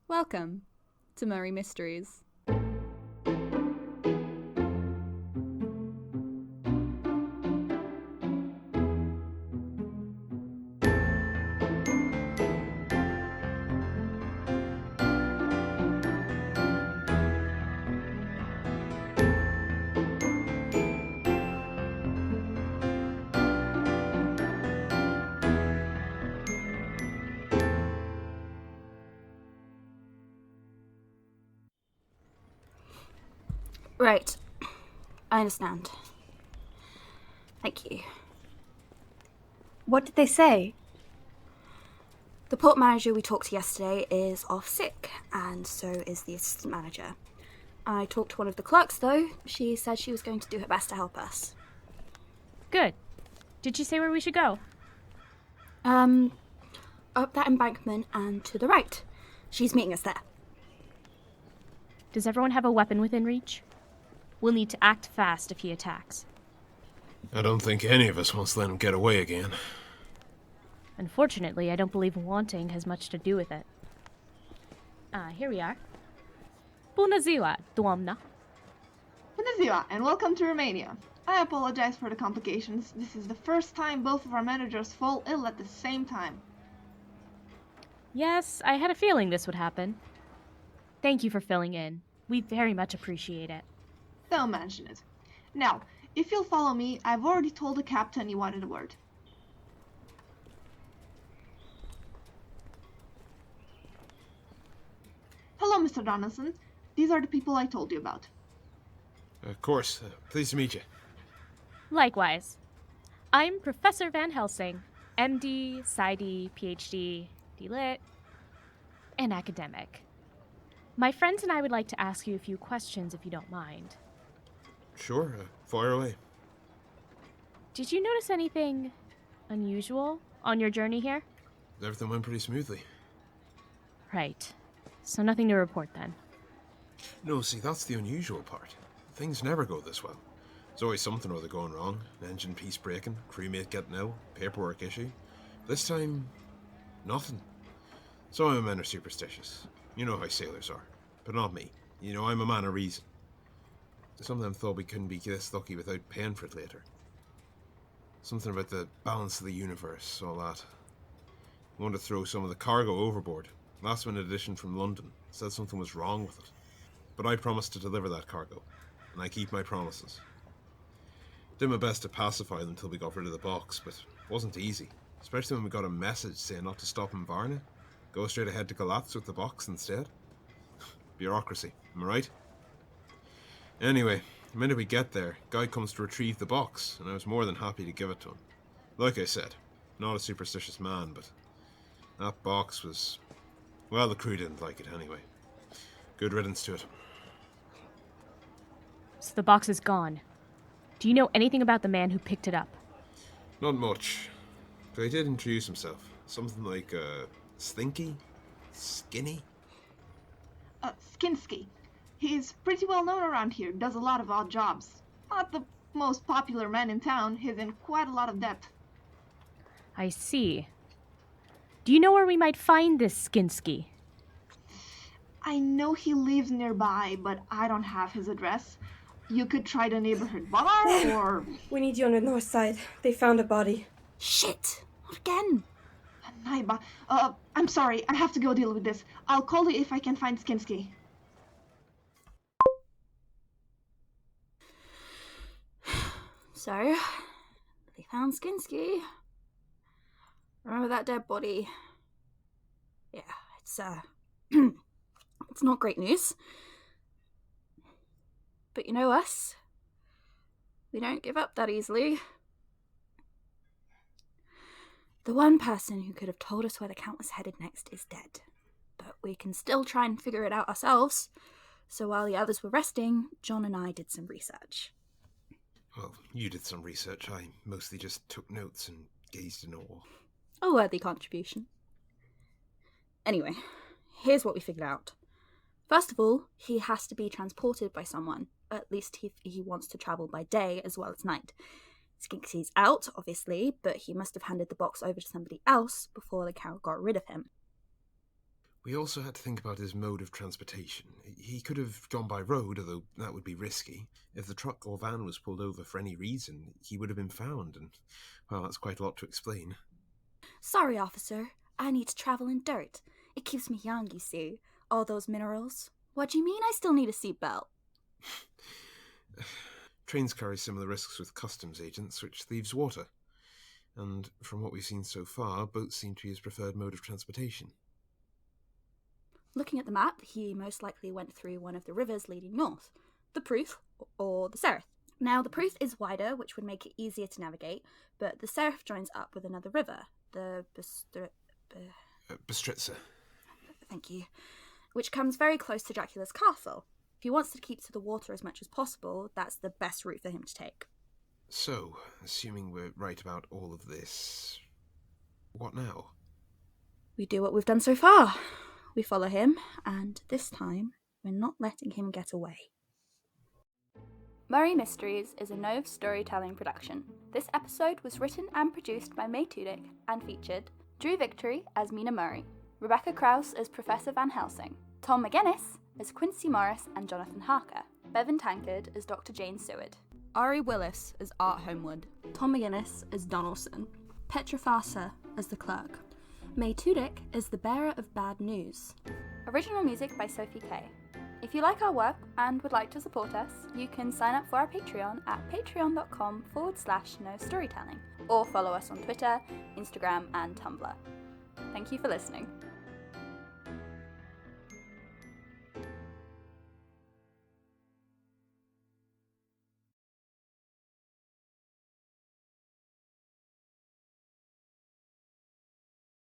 Welcome to Murray Mysteries. Right. I understand. Thank you. What did they say? The port manager we talked to yesterday is off sick, and so is the assistant manager. I talked to one of the clerks, though. She said she was going to do her best to help us. Good. Did she say where we should go? Up that embankment and to the right. She's meeting us there. Does everyone have a weapon within reach? We'll need to act fast if he attacks. I don't think any of us wants to let him get away again. Unfortunately, I don't believe wanting has much to do with it. Here we are. Bună ziua, doamna. Bună ziua, and welcome to Romania. I apologize for the complications. This is the first time both of our managers fall ill at the same time. Yes, I had a feeling this would happen. Thank you for filling in. We very much appreciate it. Don't mention it. Now, if you'll follow me, I've already told the captain you wanted a word. Hello, Mr. Donaldson. These are the people I told you about. Of course. Pleased to meet you. Likewise. I'm Professor Van Helsing, MD, PsyD, PhD, D.Lit, and academic. My friends and I would like to ask you a few questions if you don't mind. Sure, fire away. Did you notice anything unusual on your journey here? Everything went pretty smoothly. Right. So nothing to report then. No, see, that's the unusual part. Things never go this well. There's always something or other going wrong. An engine piece breaking, crewmate getting out, paperwork issue. This time, nothing. Some of my men are superstitious. You know how sailors are. But not me. You know, I'm a man of reason. Some of them thought we couldn't be this lucky without paying for it later. Something about the balance of the universe, all that. I wanted to throw some of the cargo overboard. Last minute edition from London said something was wrong with it. But I promised to deliver that cargo, and I keep my promises. Did my best to pacify them until we got rid of the box, but it wasn't easy. Especially when we got a message saying not to stop in Varna. Go straight ahead to Galatz with the box instead. Bureaucracy, am I right? Anyway, the minute we get there, guy comes to retrieve the box, and I was more than happy to give it to him. Like I said, not a superstitious man, but that box was... well, the crew didn't like it anyway. Good riddance to it. So the box is gone. Do you know anything about the man who picked it up? Not much, but he did introduce himself. Something like, Stinky? Skinny? Skinsky. He's pretty well known around here, does a lot of odd jobs. Not the most popular man in town, he's in quite a lot of debt. I see. Do you know where we might find this Skinsky? I know he lives nearby, but I don't have his address. You could try the neighborhood bar, or... We need you on the north side. They found a body. Shit! Not again! Naiba. I'm sorry, I have to go deal with this. I'll call you if I can find Skinsky. So, they found Skinsky. Remember that dead body? Yeah, it's, it's not great news. But you know us. We don't give up that easily. The one person who could have told us where the Count was headed next is dead. But we can still try and figure it out ourselves. So while the others were resting, John and I did some research. Well, you did some research. I mostly just took notes and gazed in awe. A worthy contribution. Anyway, here's what we figured out. First of all, he has to be transported by someone, at least if he wants to travel by day as well as night. Skinksy's out, obviously, but he must have handed the box over to somebody else before the Count got rid of him. We also had to think about his mode of transportation. He could have gone by road, although that would be risky. If the truck or van was pulled over for any reason, he would have been found, and, well, that's quite a lot to explain. Sorry, officer. I need to travel in dirt. It keeps me young, you see. All those minerals. What do you mean I still need a seatbelt? Trains carry similar risks with customs agents, which leaves water. And from what we've seen so far, boats seem to be his preferred mode of transportation. Looking at the map, he most likely went through one of the rivers leading north, the Pruth or the Sereth. Now, the Pruth is wider, which would make it easier to navigate, but the Sereth joins up with another river, the Bistritza. Thank you, which comes very close to Dracula's castle. If he wants to keep to the water as much as possible, that's the best route for him to take. So, assuming we're right about all of this, what now? We do what we've done so far. We follow him, and this time, we're not letting him get away. Murray Mysteries is a Knoves storytelling production. This episode was written and produced by May Toudic and featured Drew Victory as Mina Murray, Rebecca Krause as Professor Van Helsing, Tom McGuinness as Quincy Morris and Jonathan Harker, Bevan Tankard as Dr. Jane Seward, Ari Willis as Art Homewood, Tom McGuinness as Donaldson, Petra Farser as the clerk, May Toudic is the bearer of bad news. Original music by Sophie Kay. If you like our work and would like to support us, you can sign up for our Patreon at patreon.com/nostorytelling or follow us on Twitter, Instagram and Tumblr. Thank you for listening.